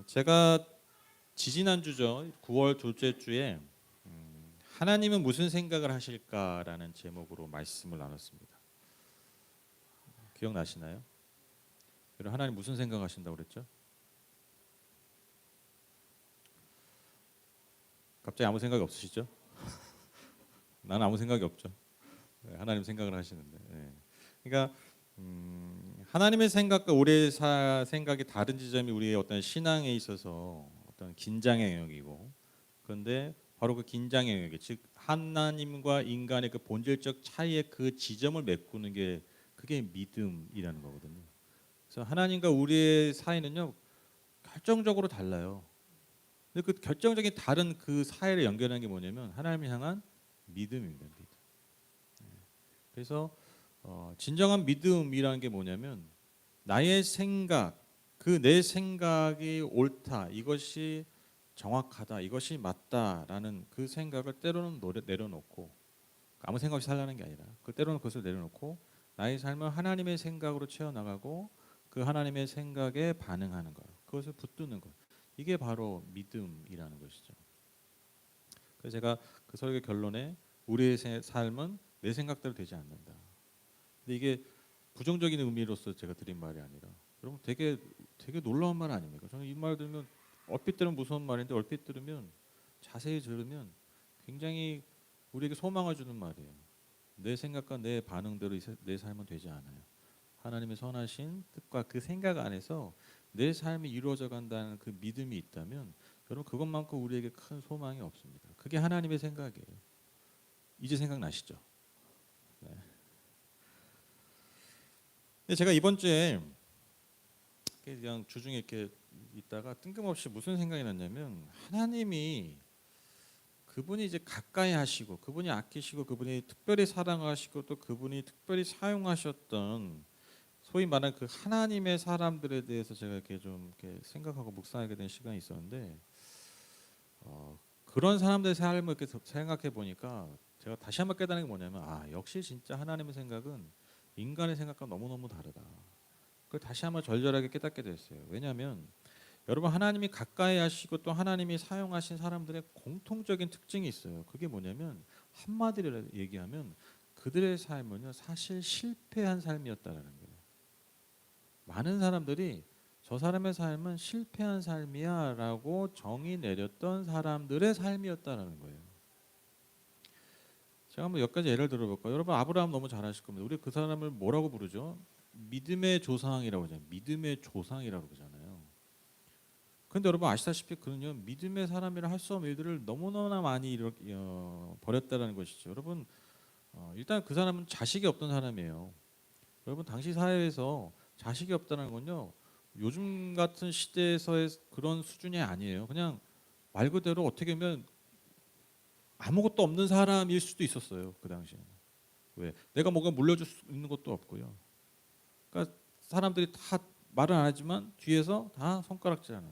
제가 지지난주죠. 9월 둘째 주에 하나님은 무슨 생각을 하실까라는 제목으로 말씀을 나눴습니다. 기억나시나요? 여러분, 하나님 무슨 생각하신다고 그랬죠? 갑자기 아무 생각이 없으시죠? 나는 아무 생각이 없죠. 하나님 생각을 하시는데. 그러니까 하나님의 생각과 우리의 생각이 다른 지점이 우리의 어떤 신앙에 있어서 어떤 긴장의 영역이고, 그런데 바로 그 긴장의 영역, 즉 하나님과 인간의 그 본질적 차이의 그 지점을 메꾸는 게 그게 믿음이라는 거거든요. 그래서 하나님과 우리의 사이는요 결정적으로 달라요. 근데 그 결정적인 다른 그 사이를 연결하는 게 뭐냐면 하나님을 향한 믿음입니다. 믿음. 그래서 진정한 믿음이라는 게 뭐냐면 나의 생각, 그 내 생각이 옳다, 이것이 정확하다, 이것이 맞다라는 그 생각을 때로는 내려놓고, 아무 생각 없이 살라는 게 아니라 그 때로는 그것을 내려놓고 나의 삶을 하나님의 생각으로 채워나가고 그 하나님의 생각에 반응하는 것, 그것을 붙드는 것, 이게 바로 믿음이라는 것이죠. 그래서 제가 그 설교 결론에 우리의 삶은 내 생각대로 되지 않는다. 근데 이게 부정적인 의미로서 제가 드린 말이 아니라 여러분 되게 놀라운 말 아닙니까? 저는 이 말 들으면 얼핏 들으면 무서운 말인데 얼핏 들으면 자세히 들으면 굉장히 우리에게 소망을 주는 말이에요. 내 생각과 내 반응대로 내 삶은 되지 않아요. 하나님의 선하신 뜻과 그 생각 안에서 내 삶이 이루어져 간다는 그 믿음이 있다면 여러분 그것만큼 우리에게 큰 소망이 없습니다. 그게 하나님의 생각이에요. 이제 생각나시죠? 네. 근데 제가 이번 주에 그냥 주중에 이렇게 있다가 뜬금없이 무슨 생각이 났냐면 하나님이 그분이 이제 가까이 하시고 그분이 아끼시고 그분이 특별히 사랑하시고 또 그분이 특별히 사용하셨던 소위 말하는 그 하나님의 사람들에 대해서 제가 이렇게 좀 이렇게 생각하고 묵상하게 된 시간이 있었는데 그런 사람들의 삶을 이렇게 생각해 보니까 제가 다시 한번 깨달은 게 뭐냐면 역시 진짜 하나님의 생각은 인간의 생각과 너무너무 다르다. 그걸 다시 한번 절절하게 깨닫게 됐어요. 왜냐하면 여러분 하나님이 가까이 하시고 또 하나님이 사용하신 사람들의 공통적인 특징이 있어요. 그게 뭐냐면 한마디로 얘기하면 그들의 삶은요 사실 실패한 삶이었다라는 거예요. 많은 사람들이 저 사람의 삶은 실패한 삶이야라고 정의 내렸던 사람들의 삶이었다라는 거예요. 제가 한번 몇 가지 예를 들어볼까요? 여러분 아브라함 너무 잘 아실 겁니다. 우리 그 사람을 뭐라고 부르죠? 믿음의 조상이라고 하잖아요. 믿음의 조상이라고 그러잖아요. 그런데 여러분 아시다시피 그는요 믿음의 사람이라 할 수 없는 일들을 너무너나 많이 벌였다는 것이죠. 여러분 일단 그 사람은 자식이 없던 사람이에요. 여러분 당시 사회에서 자식이 없다는 건요 요즘 같은 시대에서의 그런 수준이 아니에요. 그냥 말 그대로 어떻게 보면 아무것도 없는 사람일 수도 있었어요. 그 당시에. 왜? 내가 뭔가 물려줄 수 있는 것도 없고요. 그러니까 사람들이 다 말은 안 하지만 뒤에서 다 손가락질하는.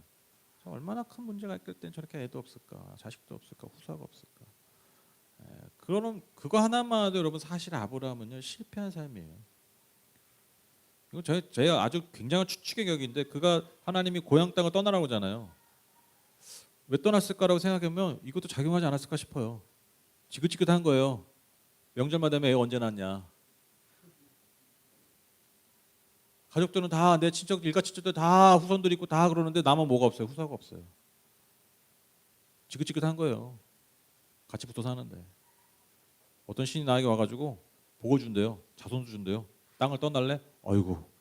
얼마나 큰 문제가 있을 땐 저렇게 애도 없을까, 자식도 없을까, 후사가 없을까. 그거는 그거 하나만 해도 여러분 사실 아브라함은요 실패한 삶이에요. 이거 제가 아주 굉장한 추측의 격인데 그가 하나님이 고향 땅을 떠나라고 하잖아요. 왜 떠났을까라고 생각하면 이것도 작용하지 않았을까 싶어요. 지긋지긋한 거예요. 명절만 되면 애 언제 낳냐. 가족들은 다 내 친척 일가 친척들 다 후손들 있고 다 그러는데 나만 뭐가 없어요. 후사가 없어요. 지긋지긋한 거예요. 같이 붙어 사는데 어떤 신이 나에게 와가지고 복을 준대요. 자손도 준대요. 땅을 떠날래? 아이고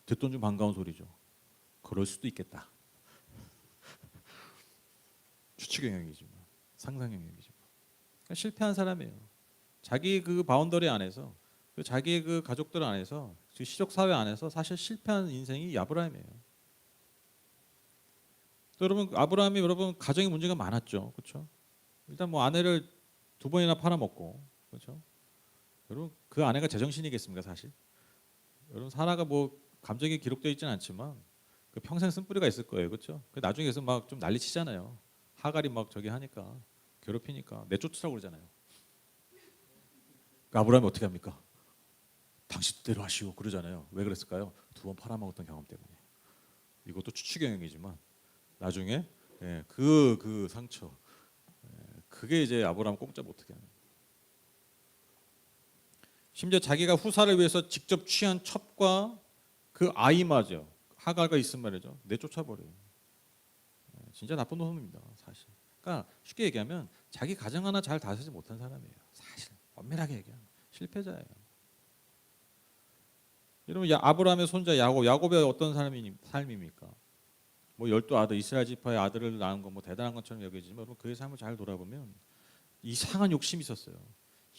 듣던 중 반가운 소리죠. 그럴 수도 있겠다. 추측의 영역이지만 상상 영역이지만 그러니까 실패한 사람이에요. 자기 그 바운더리 안에서 자기의 그 가족들 안에서 그 시족 사회 안에서 사실 실패한 인생이 아브라함이에요. 또 여러분 아브라함이 여러분 가정에 문제가 많았죠, 그렇죠? 일단 뭐 아내를 2번이나 팔아먹고, 그렇죠? 여러분 그 아내가 제정신이겠습니까, 사실? 여러분 사라가 뭐 감정이 기록되어 있지는 않지만 그 평생 쓴뿌리가 있을 거예요, 그렇죠? 그 나중에서 막 좀 난리치잖아요. 하갈이 막 저기 하니까 괴롭히니까 내쫓으라고 그러잖아요. 그 아브라함이 어떻게 합니까? 당신 뜻대로 하시오 그러잖아요. 왜 그랬을까요? 2번 팔아먹었던 경험 때문에. 이것도 추측 영역이지만 나중에 예, 그 상처 그게 이제 아브라함 공짜 못하게 하는. 심지어 자기가 후사를 위해서 직접 취한 첩과 그 아이마저 하갈가 있으면 말이죠 내쫓아버려요. 진짜 나쁜 놈입니다 사실. 그러니까 쉽게 얘기하면 자기 가정 하나 잘 다스리지 못한 사람이에요. 사실 엄밀하게 얘기하면 실패자예요. 여러분 아브라함의 손자 야곱의 어떤 삶입니까? 뭐 12아들 이스라엘 지파의 아들을 낳은 건 뭐 대단한 것처럼 여겨지지만 여러분 그의 삶을 잘 돌아보면 이상한 욕심이 있었어요.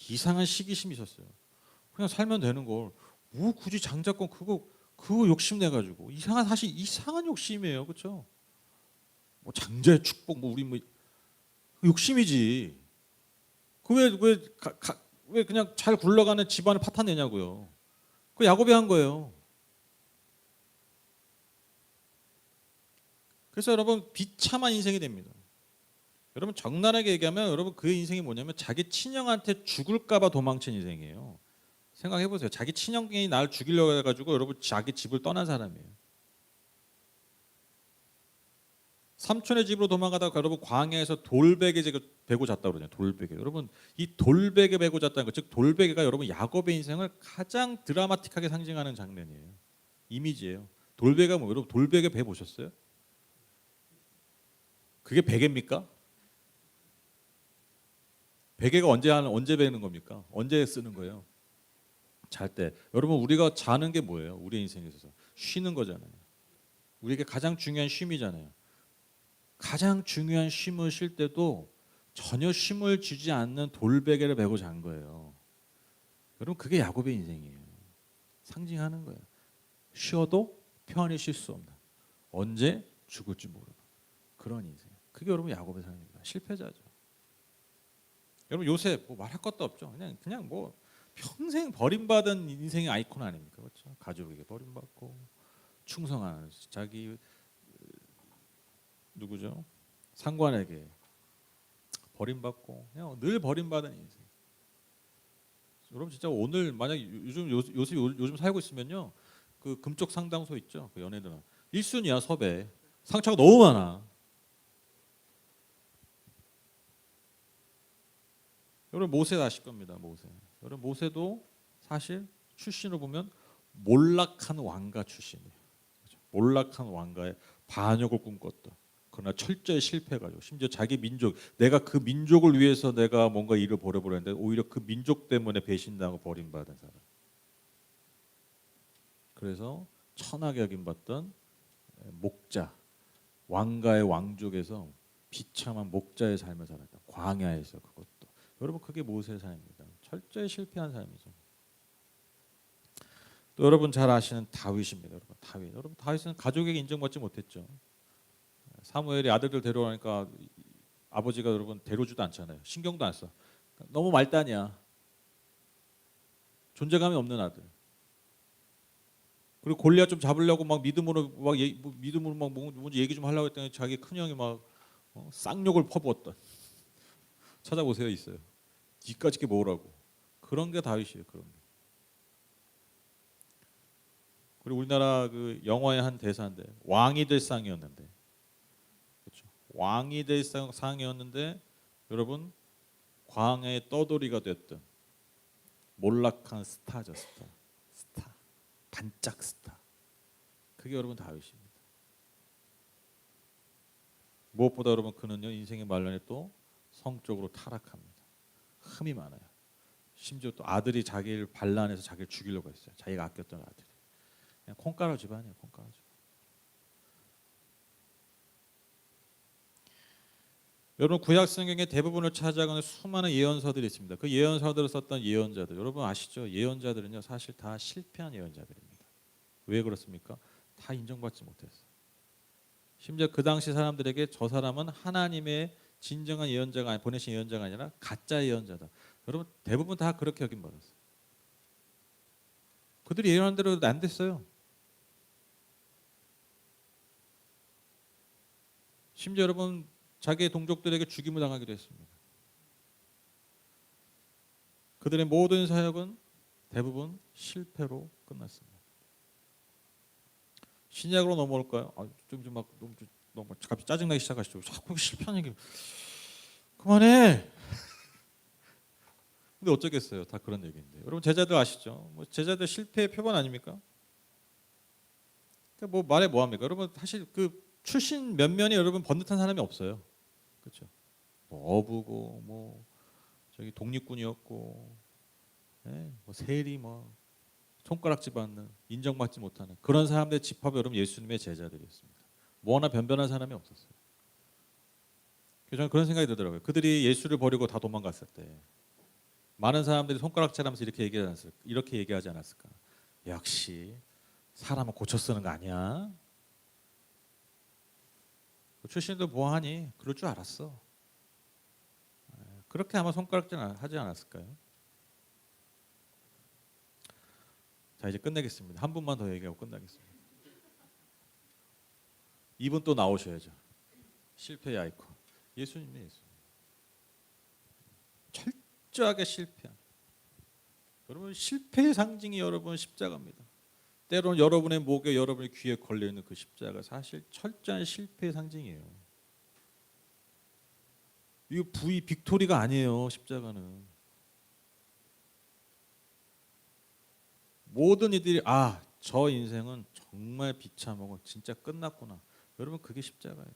이상한 시기심이 있었어요. 그냥 살면 되는 걸 뭐 굳이 장자권 그거 욕심 내 가지고 사실 이상한 욕심이에요. 그렇죠? 뭐 장자의 축복 뭐 우리 뭐 욕심이지. 그왜 그냥 잘 굴러가는 집안을 파탄내냐고요. 그 야곱이 한 거예요. 그래서 여러분 비참한 인생이 됩니다. 여러분 적나라하게 얘기하면 여러분 그의 인생이 뭐냐면 자기 친형한테 죽을까봐 도망친 인생이에요. 생각해 보세요. 자기 친형이 나를 죽이려고 해가지고 여러분 자기 집을 떠난 사람이에요. 삼촌의 집으로 도망가다가 여러분 광야에서 돌베개 베고 잤다고 그러잖아요. 돌베개. 여러분 이 돌베개 베고 잤다는 것, 즉 돌베개가 여러분 야곱의 인생을 가장 드라마틱하게 상징하는 장면이에요. 이미지예요. 돌베개가 뭐 여러분 돌베개 배 보셨어요? 그게 베개입니까? 베개가 언제 베는 겁니까? 언제 쓰는 거예요? 잘 때. 여러분 우리가 자는 게 뭐예요? 우리 인생에 있어서 쉬는 거잖아요. 우리에게 가장 중요한 쉼이잖아요. 가장 중요한 쉼을 쉴 때도 전혀 쉼을 주지 않는 돌베개를 베고 잔 거예요. 여러분 그게 야곱의 인생이에요. 상징하는 거예요. 쉬어도 편히 쉴 수 없는, 언제 죽을지 모르는 그런 인생. 그게 여러분 야곱의 삶입니다. 실패자죠. 여러분 요셉 뭐 말할 것도 없죠. 그냥 뭐 평생 버림받은 인생의 아이콘 아닙니까? 그렇죠? 가족에게 버림받고 충성하는 자기 누구죠? 상관에게 버림받고 그냥 늘 버림받은 인생. 여러분 진짜 오늘 만약 요즘 살고 있으면요 그 금쪽 상당소 있죠 그 연예들 1순위야 섭외 상처가 너무 많아. 여러분 모세 아실 겁니다. 모세. 여러분 모세도 사실 출신을 보면 몰락한 왕가 출신이에요. 그렇죠? 몰락한 왕가의 반역을 꿈꿨다. 그러나 철저히 실패해가지고 심지어 자기 민족 내가 그 민족을 위해서 내가 뭔가 일을 벌여보려는데 오히려 그 민족 때문에 배신당하고 버림받은 사람. 그래서 천하게 여김받던 목자 왕가의 왕족에서 비참한 목자의 삶을 살았다. 광야에서 그것도. 여러분 그게 모세의 삶입니다. 철저히 실패한 삶이죠. 또 여러분 잘 아시는 다윗입니다. 여러분 다윗. 여러분 다윗은 가족에게 인정받지 못했죠. 사무엘이 아들들 데려오니까 아버지가 여러분 데려주도 않잖아요. 신경도 안 써. 너무 말단이야. 존재감이 없는 아들. 그리고 골리앗 좀 잡으려고 막 믿음으로 막 뭔지 얘기 좀 하려고 했더니 자기 큰 형이 막 쌍욕을 퍼부었던. 찾아보세요 있어요. 니까짓 게 뭐라고. 그런 게 다윗이에요. 그런 게. 그리고 우리나라 그 영화의 한 대사인데 왕이 될 상이었는데, 그렇죠? 왕이 될 상이었는데 여러분 광야의 떠돌이가 됐던 몰락한 스타죠. 스타 반짝 스타. 그게 여러분 다윗입니다. 무엇보다 여러분 그는요 인생의 말년에 또 성적으로 타락합니다. 흠이 많아요. 심지어 또 아들이 자기를 반란해서 자기를 죽이려고 했어요. 자기가 아꼈던 아들이. 그냥 콩가루 집안이에요. 콩가루 집안. 여러분 구약 성경의 대부분을 차지하는 수많은 예언서들이 있습니다. 그 예언서들을 썼던 예언자들 여러분 아시죠? 예언자들은요 사실 다 실패한 예언자들입니다. 왜 그렇습니까? 다 인정받지 못했어요. 심지어 그 당시 사람들에게 저 사람은 하나님의 진정한 예언자가 보내신 예언자가 아니라 가짜 예언자다. 여러분 대부분 다 그렇게 여김받았어요. 그들이 예언한 대로 안 됐어요. 심지어 여러분 자기의 동족들에게 죽임을 당하기도 했습니다. 그들의 모든 사역은 대부분 실패로 끝났습니다. 신약으로 넘어올까요? 너무 갑자기 짜증나기 시작하시죠. 자꾸 실패하는 얘기 그만해. 근데 어쩌겠어요. 다 그런 얘기인데. 여러분 제자들 아시죠? 뭐 제자들 실패의 표본 아닙니까? 그러니까 뭐 말해 뭐 합니까? 여러분 사실 그 출신 면면이 여러분 번듯한 사람이 없어요. 그렇죠? 뭐 어부고 뭐 저기 독립군이었고, 예, 뭐 세리 뭐 손가락질 받는 인정받지 못하는 그런 사람들의 집합이 여러분 예수님의 제자들이었습니다. 뭐 하나 변변한 사람이 없었어요. 그래서 저는 그런 생각이 들더라고요. 그들이 예수를 버리고 다 도망갔을 때 많은 사람들이 손가락질하면서 이렇게 얘기하지 않았을까? 역시 사람은 고쳐 쓰는 거 아니야. 출신도 뭐하니? 그럴 줄 알았어. 그렇게 아마 손가락질 하지 않았을까요? 자, 이제 끝내겠습니다. 한 분만 더 얘기하고 끝나겠습니다. 이분 또 나오셔야죠. 실패의 아이콘. 예수님이에요. 예수님. 철저하게 실패한. 여러분 실패의 상징이 여러분 십자가입니다. 때로는 여러분의 목에 여러분의 귀에 걸려있는 그 십자가 사실 철저한 실패의 상징이에요. 이거 빅토리가 아니에요. 십자가는. 모든 이들이 저 인생은 정말 비참하고 진짜 끝났구나. 여러분 그게 십자가예요.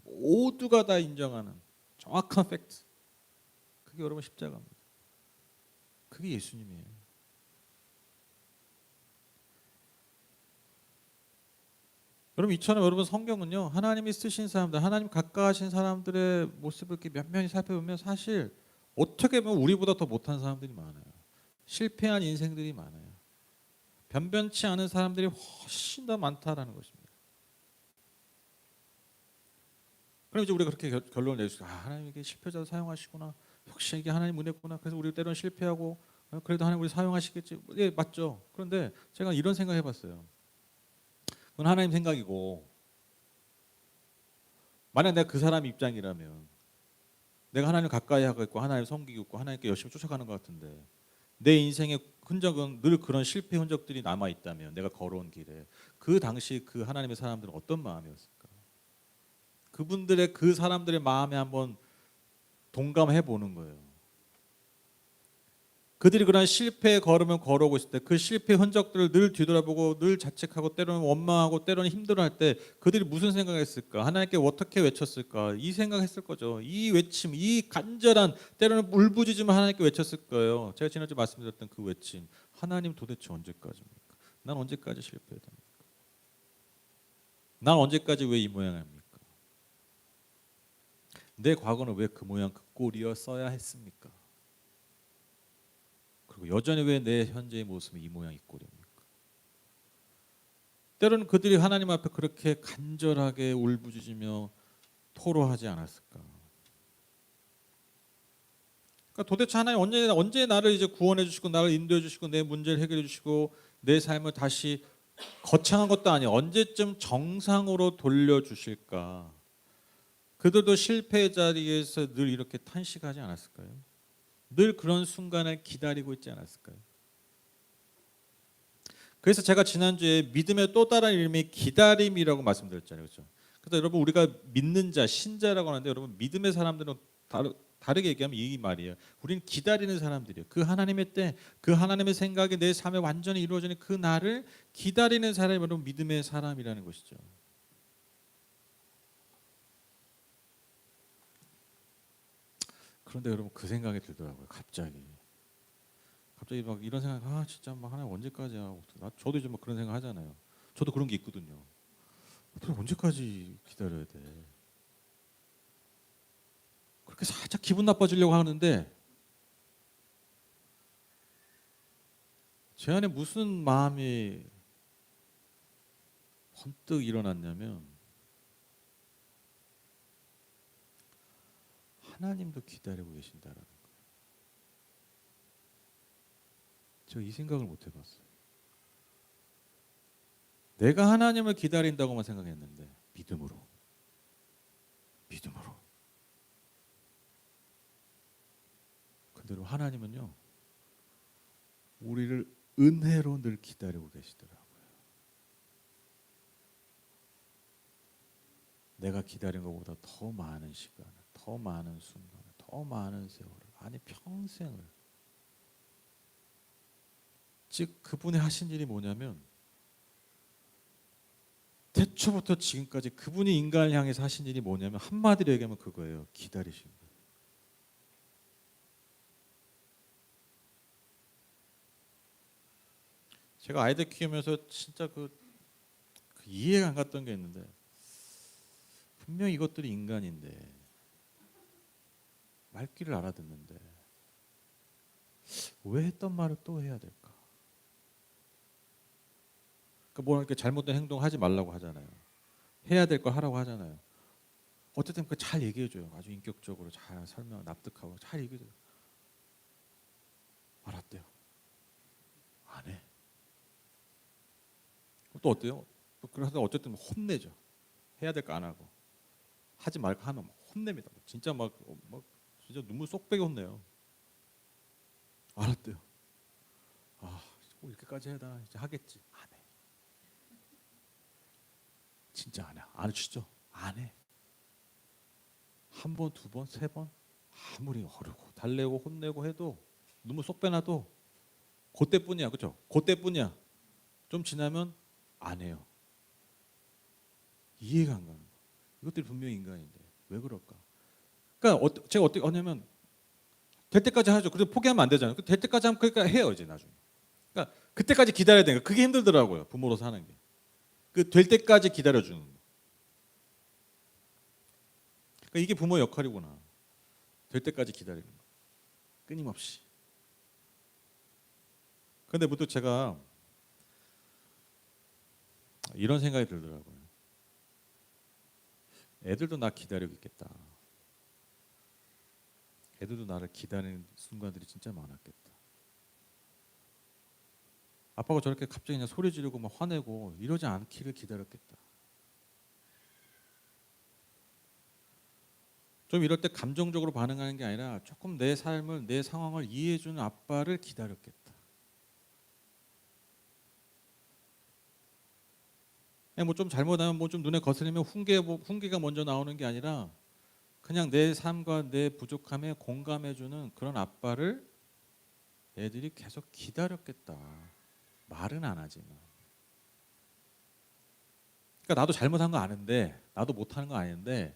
모두가 다 인정하는 정확한 팩트. 그게 여러분 십자가입니다. 그게 예수님이에요. 여러분 이처럼 여러분 성경은요 하나님이 쓰신 사람들, 하나님 가까우신 사람들의 모습을 이렇게 면면히 살펴보면 사실 어떻게 보면 우리보다 더 못한 사람들이 많아요. 실패한 인생들이 많아요. 변변치 않은 사람들이 훨씬 더 많다라는 것입니다. 그럼 이제 우리가 그렇게 결론을 내주죠. 하나님이 실패자를 사용하시구나. 역시 이게 하나님 은혜구나. 그래서 우리 때로는 실패하고 그래도 하나님 우리 사용하시겠지. 예, 맞죠. 그런데 제가 이런 생각 해봤어요. 그건 하나님 생각이고 만약 내가 그 사람 입장이라면 내가 하나님 가까이 하고 있고 하나님 섬기고 있고 하나님께 열심히 쫓아가는 것 같은데 내 인생의 흔적은 늘 그런 실패 흔적들이 남아 있다면 내가 걸어온 길에 그 당시 그 하나님의 사람들은 어떤 마음이었을까? 그분들의 그 사람들의 마음에 한번 동감해 보는 거예요. 그들이 그런 실패의 걸음을 걸어오고 있을 때 그 실패 흔적들을 늘 뒤돌아보고 늘 자책하고 때로는 원망하고 때로는 힘들어할 때 그들이 무슨 생각했을까? 하나님께 어떻게 외쳤을까? 이 생각했을 거죠. 이 외침, 이 간절한 때로는 울부짖으면 하나님께 외쳤을 거예요. 제가 지난주에 말씀드렸던 그 외침. 하나님 도대체 언제까지입니까? 난 언제까지 실패해야 됩니까? 난 언제까지 왜 이 모양입니까? 내 과거는 왜 그 모양 그 꼴이었어야 했습니까? 그리고 여전히 왜 내 현재의 모습이 이 모양 이 꼴입니까? 때로는 그들이 하나님 앞에 그렇게 간절하게 울부짖으며 토로하지 않았을까? 그러니까 도대체 하나님 언제 나를 이제 구원해 주시고 나를 인도해 주시고 내 문제를 해결해 주시고 내 삶을 다시 거창한 것도 아니야. 언제쯤 정상으로 돌려 주실까? 그들도 실패의 자리에서 늘 이렇게 탄식하지 않았을까요? 늘 그런 순간을 기다리고 있지 않았을까요? 그래서 제가 지난주에 믿음의 또 다른 이름이 기다림이라고 말씀드렸잖아요. 그렇죠? 그래서 여러분 우리가 믿는 자, 신자라고 하는데 여러분 믿음의 사람들은 다르게 얘기하면 이 말이에요. 우리는 기다리는 사람들이에요. 그 하나님의 때, 그 하나님의 생각이 내 삶에 완전히 이루어지는 그 날을 기다리는 사람이 여러분 믿음의 사람이라는 것이죠. 그런데 여러분 그 생각이 들더라고요. 갑자기 막 이런 생각, 진짜 막 하나님 언제까지야? 저도 이제 막 그런 생각 하잖아요. 저도 그런 게 있거든요. 언제까지 기다려야 돼? 그렇게 살짝 기분 나빠지려고 하는데 제 안에 무슨 마음이 번뜩 일어났냐면 하나님도 기다리고 계신다라는 거예요. 제가 이 생각을 못 해봤어요. 내가 하나님을 기다린다고만 생각했는데 믿음으로. 근데 하나님은요 우리를 은혜로 늘 기다리고 계시더라고요. 내가 기다린 것보다 더 많은 시간을, 더 많은 순간을, 더 많은 세월을, 아니 평생을. 즉 그분이 하신 일이 뭐냐면 태초부터 지금까지 그분이 인간을 향해서 하신 일이 뭐냐면 한마디로 얘기하면 그거예요. 기다리신 거예요. 제가 아이들 키우면서 진짜 그 이해가 안 갔던 게 있는데, 분명히 이것들이 인간인데 말귀를 알아듣는데 왜 했던 말을 또 해야 될까? 그러니까 뭐 이렇게 잘못된 행동 하지 말라고 하잖아요. 해야 될 걸 하라고 하잖아요. 어쨌든 그 잘 얘기해줘요. 아주 인격적으로 잘 설명, 납득하고 잘 얘기해줘요. 알았대요. 안 해. 또 어때요? 그래서 어쨌든 혼내죠. 해야 될 거 안 하고 하지 말고 하면 혼냅니다. 진짜 막 진짜 눈물 쏙 빼게 혼내요. 알았대요. 아, 꼭 이렇게까지 해야 되나? 이제 하겠지. 안 해. 진짜 안 해. 안 해주시죠? 안 해. 한 번, 두 번, 세 번 아무리 어르고 달래고 혼내고 해도 눈물 쏙 빼놔도 그때뿐이야, 그렇죠? 그때뿐이야. 좀 지나면 안 해요. 이해가 안 가는 거. 이것들이 분명히 인간인데 왜 그럴까? 그러니까 제가 어떻게 하냐면 될 때까지 하죠. 그래서 포기하면 안 되잖아요. 될 때까지 하면 그러니까 해요 이제 나중에. 그러니까 그때까지 기다려야 되니까 그게 힘들더라고요. 부모로서 하는 게. 그 될 때까지 기다려주는 거. 그러니까 이게 부모 역할이구나. 될 때까지 기다리는 거. 끊임없이. 그런데 무튼 제가 이런 생각이 들더라고요. 애들도 나 기다리고 있겠다. 애들도 나를 기다리는 순간들이 진짜 많았겠다. 아빠가 저렇게 갑자기 그냥 소리 지르고 막 화내고 이러지 않기를 기다렸겠다. 좀 이럴 때 감정적으로 반응하는 게 아니라 조금 내 삶을, 내 상황을 이해해주는 아빠를 기다렸겠다. 뭐 좀 잘못하면 뭐 좀 눈에 거슬리면 훈계가 먼저 나오는 게 아니라 그냥 내 삶과 내 부족함에 공감해주는 그런 아빠를 애들이 계속 기다렸겠다. 말은 안 하지만. 그러니까 나도 잘못한 거 아는데, 나도 못하는 거 아닌데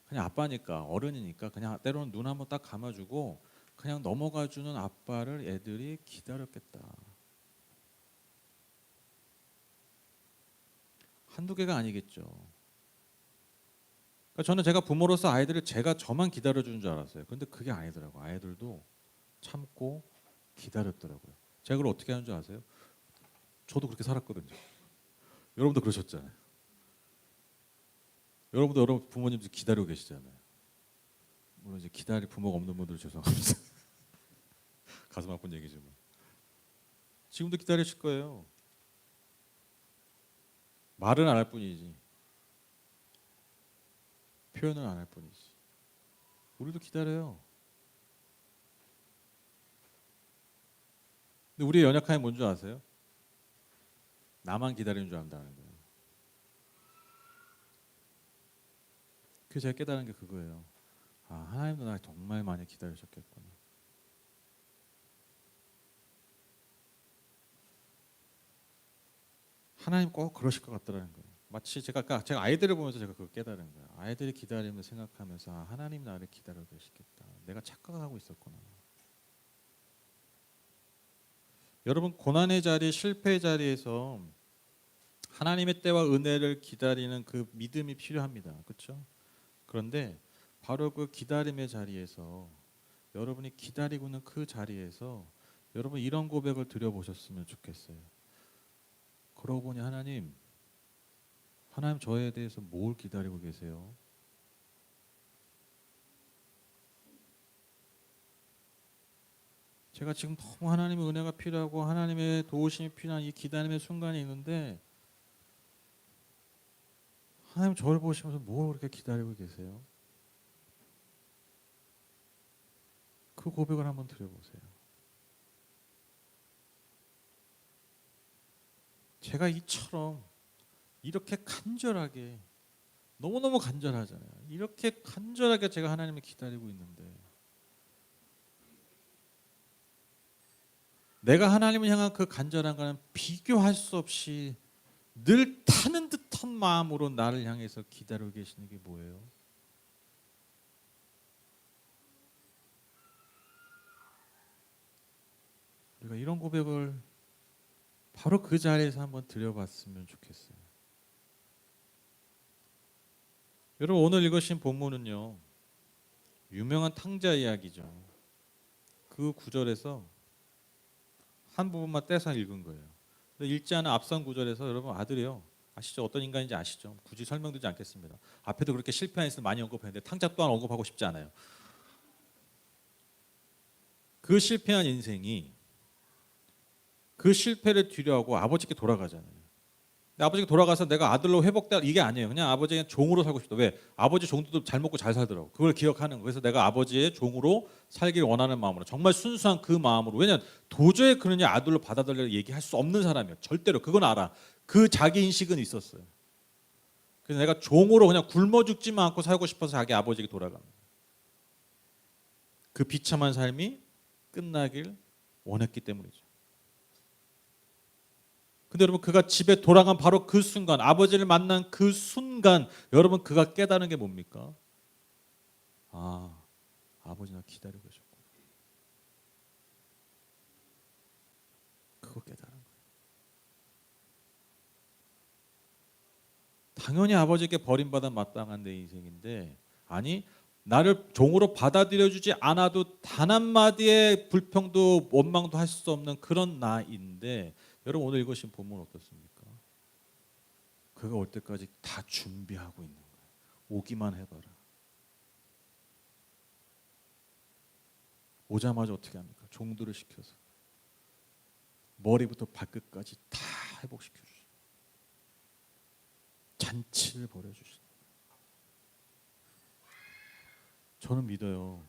그냥 아빠니까, 어른이니까 그냥 때로는 눈 한번 딱 감아주고 그냥 넘어가주는 아빠를 애들이 기다렸겠다. 한두 개가 아니겠죠. 그러니까 저는 제가 부모로서 아이들을 저만 기다려주는 줄 알았어요. 근데 그게 아니더라고요. 아이들도 참고 기다렸더라고요. 제가 그걸 어떻게 하는 줄 아세요? 저도 그렇게 살았거든요. 여러분도 그러셨잖아요. 여러분도 여러분 부모님도 기다리고 계시잖아요. 물론 이제 기다릴 부모가 없는 분들 죄송합니다. 가슴 아픈 얘기지만 지금도 기다리실 거예요. 말은 안 할 뿐이지 표현은 안 할 뿐이지. 우리도 기다려요. 근데 우리의 연약함이 뭔지 아세요? 나만 기다리는 줄 안다는 거예요. 그래서 제가 깨달은 게 그거예요. 아, 하나님도 나 정말 많이 기다리셨겠구나. 하나님 꼭 그러실 것 같더라는 거예요. 마치 제가 아이들을 보면서 제가 그걸 깨달은 거예요. 아이들이 기다림을 생각하면서 아, 하나님 나를 기다려 계시겠다. 내가 착각하고 있었구나. 여러분 고난의 자리, 실패의 자리에서 하나님의 때와 은혜를 기다리는 그 믿음이 필요합니다. 그렇죠? 그런데 바로 그 기다림의 자리에서 여러분이 기다리고 있는 그 자리에서 여러분 이런 고백을 드려보셨으면 좋겠어요. 그러고 보니 하나님 저에 대해서 뭘 기다리고 계세요? 제가 지금 너무 하나님의 은혜가 필요하고 하나님의 도우심이 필요한 이 기다림의 순간이 있는데 하나님 저를 보시면서 뭘 그렇게 기다리고 계세요? 그 고백을 한번 드려보세요. 제가 이처럼 이렇게 간절하게 너무너무 간절하잖아요. 이렇게 간절하게 제가 하나님을 기다리고 있는데 내가 하나님을 향한 그 간절한 거는 비교할 수 없이 늘 타는 듯한 마음으로 나를 향해서 기다리고 계시는 게 뭐예요? 우리가 이런 고백을 바로 그 자리에서 한번 드려봤으면 좋겠어요. 여러분 오늘 읽으신 본문은요, 유명한 탕자 이야기죠. 그 구절에서 한 부분만 떼서 읽은 거예요. 읽지 않은 앞선 구절에서 여러분 아들이요, 아시죠? 어떤 인간인지 아시죠? 굳이 설명드리지 않겠습니다. 앞에도 그렇게 실패한 인을 많이 언급했는데 탕자 또한 언급하고 싶지 않아요. 그 실패한 인생이 그 실패를 뒤로하고 아버지께 돌아가잖아요. 아버지가 돌아가서 내가 아들로 회복될 이게 아니에요. 그냥 아버지의 종으로 살고 싶다. 왜? 아버지 종들도 잘 먹고 잘 살더라고. 그걸 기억하는 거예요. 그래서 내가 아버지의 종으로 살기를 원하는 마음으로, 정말 순수한 그 마음으로. 왜냐하면 도저히 그러냐 아들로 받아들이려 얘기할 수 없는 사람이에요. 절대로. 그건 알아. 그 자기 인식은 있었어요. 그래서 내가 종으로 그냥 굶어 죽지만 않고 살고 싶어서 자기 아버지에게 돌아갑니다. 그 비참한 삶이 끝나길 원했기 때문이죠. 근데 여러분 그가 집에 돌아간 바로 그 순간, 아버지를 만난 그 순간, 여러분 그가 깨달은 게 뭡니까? 아, 아버지 나 기다리고 계셨구나. 그거 깨달은 거예요. 당연히 아버지께 버림받아 마땅한 내 인생인데, 아니 나를 종으로 받아들여주지 않아도 단 한마디의 불평도 원망도 할 수 없는 그런 나인데, 여러분 오늘 읽으신 본문 어떻습니까? 그가 올 때까지 다 준비하고 있는 거예요. 오기만 해봐라. 오자마자 어떻게 합니까? 종들을 시켜서 머리부터 발끝까지 다 회복시켜 주시고 잔치를 벌여주시는. 저는 믿어요.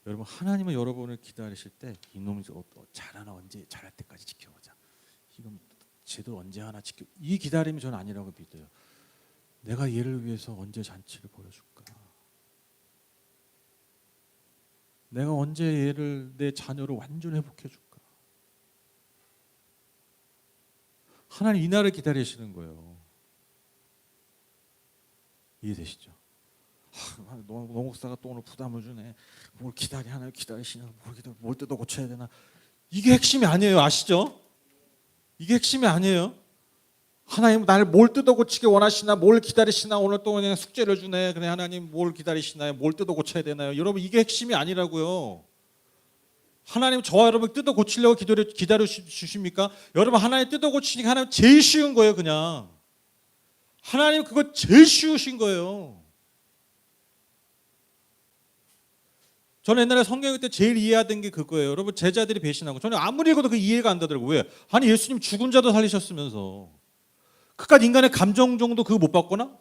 여러분 하나님은 여러분을 기다리실 때 이놈이 잘하나 언제 잘할 때까지 지켜보자. 이건 쟤도 언제 하나 지켜. 이 기다림이 저는 아니라고 믿어요. 내가 얘를 위해서 언제 잔치를 벌여줄까? 내가 언제 얘를 내 자녀를 완전히 회복해줄까? 하나님 이날을 기다리시는 거예요. 이해되시죠? 노 목사가 또 오늘 부담을 주네. 뭘 하나님 기다리시냐? 뭘 뜯어 고쳐야 되나? 이게 핵심이 아니에요. 아시죠? 이게 핵심이 아니에요. 하나님 나를 뭘 뜯어 고치게 원하시나? 뭘 기다리시나? 오늘 또 그냥 숙제를 주네. 그래 하나님 뭘 기다리시나요? 뭘 뜯어 고쳐야 되나요? 여러분 이게 핵심이 아니라고요. 하나님 저와 여러분 뜯어 고치려고 기다려 주십니까? 여러분 하나님 뜯어 고치니까 하나님 제일 쉬운 거예요. 그냥 하나님 그거 제일 쉬우신 거예요. 저는 옛날에 성경 읽을 때 제일 이해하던 게 그거예요. 여러분 제자들이 배신하고 저는 아무리 읽어도 그 이해가 안 되더라고요. 왜? 아니 예수님 죽은 자도 살리셨으면서 그깟 인간의 감정 정도 그거 못 봤구나?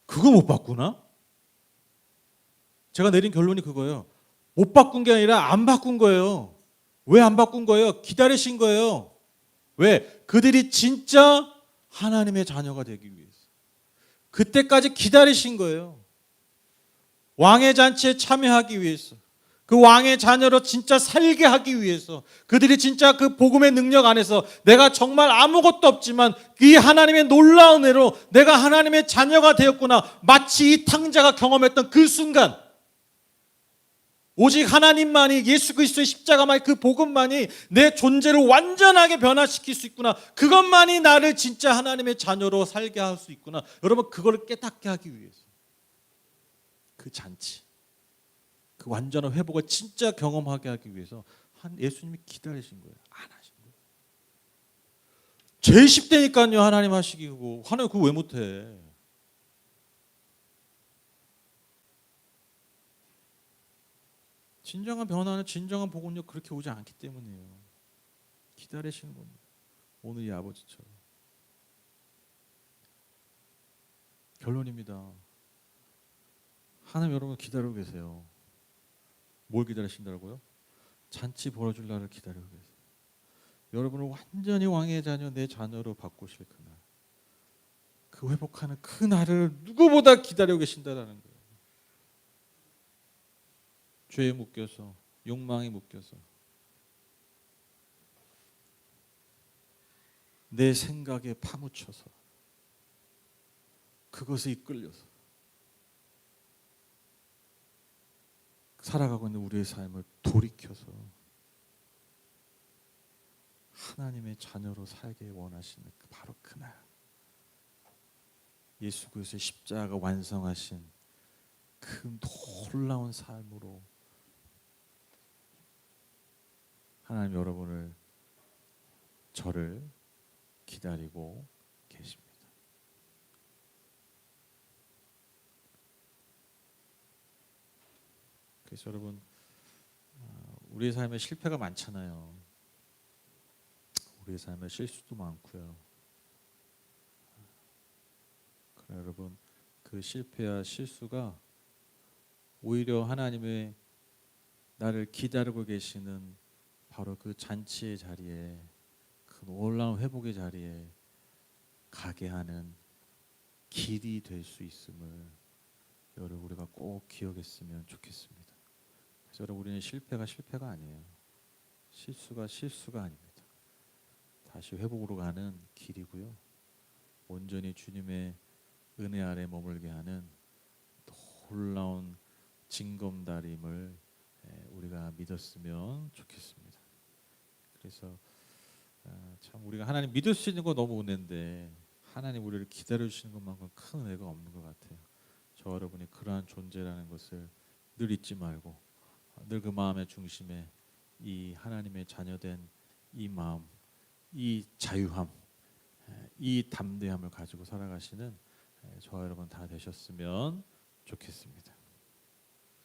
그거 못 봤구나? 제가 내린 결론이 그거예요. 못 바꾼 게 아니라 안 바꾼 거예요. 왜 안 바꾼 거예요? 기다리신 거예요. 왜? 그들이 진짜 하나님의 자녀가 되기 위해서. 그때까지 기다리신 거예요. 왕의 잔치에 참여하기 위해서, 그 왕의 자녀로 진짜 살게 하기 위해서, 그들이 진짜 그 복음의 능력 안에서 내가 정말 아무것도 없지만 이 하나님의 놀라운 애로 내가 하나님의 자녀가 되었구나, 마치 이 탕자가 경험했던 그 순간, 오직 하나님만이, 예수 그리스도의 십자가만이, 그 복음만이 내 존재를 완전하게 변화시킬 수 있구나, 그것만이 나를 진짜 하나님의 자녀로 살게 할 수 있구나. 여러분 그걸 깨닫게 하기 위해서 그 잔치, 그 완전한 회복을 진짜 경험하게 하기 위해서 예수님이 기다리신 거예요. 안 하신 거예요. 제일 쉽다니까요. 하나님 하시기고. 하나님 그거 왜 못해? 진정한 변화는, 진정한 복음은 그렇게 오지 않기 때문이에요. 기다리시는 겁니다. 오늘 이 아버지처럼. 결론입니다. 하나님 여러분 기다리고 계세요. 뭘 기다리신다고요? 잔치 벌어줄 날을 기다리고 계세요. 여러분을 완전히 왕의 자녀, 내 자녀로 바꾸실 그날. 그 그 회복하는 그 날을 누구보다 기다리고 계신다라는 거예요. 죄에 묶여서, 욕망에 묶여서, 내 생각에 파묻혀서, 그것에 이끌려서 살아가고 있는 우리의 삶을 돌이켜서 하나님의 자녀로 살게 원하시는 바로 그날, 예수 그리스도의 십자가 완성하신 그 놀라운 삶으로 하나님 여러분을, 저를 기다리고 계십니다. 그래서 여러분, 우리의 삶에 실패가 많잖아요. 우리의 삶에 실수도 많고요. 그러나 여러분, 그 실패와 실수가 오히려 하나님의 나를 기다리고 계시는 바로 그 잔치의 자리에, 그 놀라운 회복의 자리에 가게 하는 길이 될 수 있음을 여러분 우리가 꼭 기억했으면 좋겠습니다. 그래서 여러분, 우리는 실패가 아니에요. 실수가 아닙니다. 다시 회복으로 가는 길이고요. 온전히 주님의 은혜 아래 머물게 하는 놀라운 징검다림을 우리가 믿었으면 좋겠습니다. 그래서 참 우리가 하나님 믿을 수 있는 거 너무 은혜인데 하나님 우리를 기다려 주시는 것만큼 큰 은혜가 없는 것 같아요. 저 여러분이 그러한 존재라는 것을 늘 잊지 말고 늘 그 마음의 중심에 이 하나님의 자녀된 이 마음, 이 자유함, 이 담대함을 가지고 살아가시는 저와 여러분 다 되셨으면 좋겠습니다.